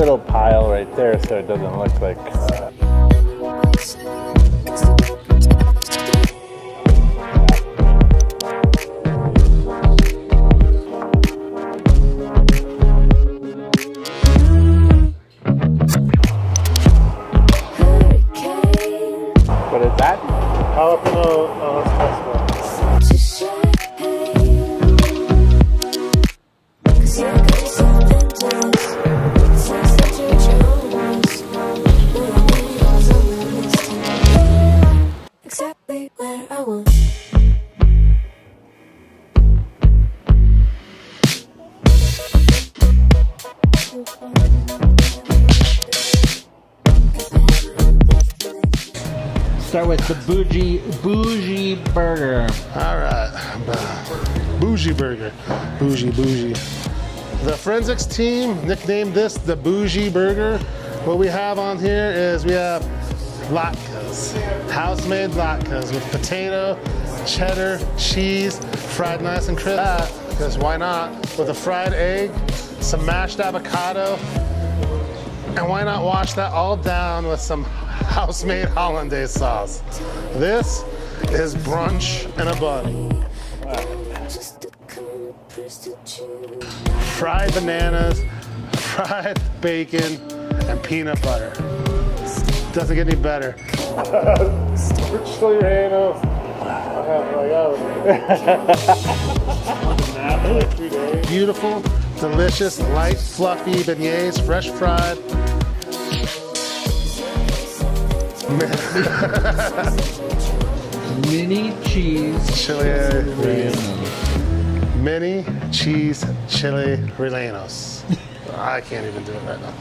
little pile right there so it doesn't look like what is that? Jalapeno espresso. Exactly where I want. Start with the bougie burger. All right, bougie burger, bougie. The forensics team nicknamed this the bougie burger. What we have on here is we have latkes, house-made latkes with potato, cheddar, cheese, fried nice and crisp. Because why not? With a fried egg, some mashed avocado, and why not wash that all down with some house-made hollandaise sauce. This is brunch in a bun. Fried bananas, fried bacon, and peanut butter. Doesn't get any better. Beautiful, delicious, light, fluffy beignets, fresh fried. Mini cheese chili rellenos. Mini cheese chili rellenos. I can't even do it right now.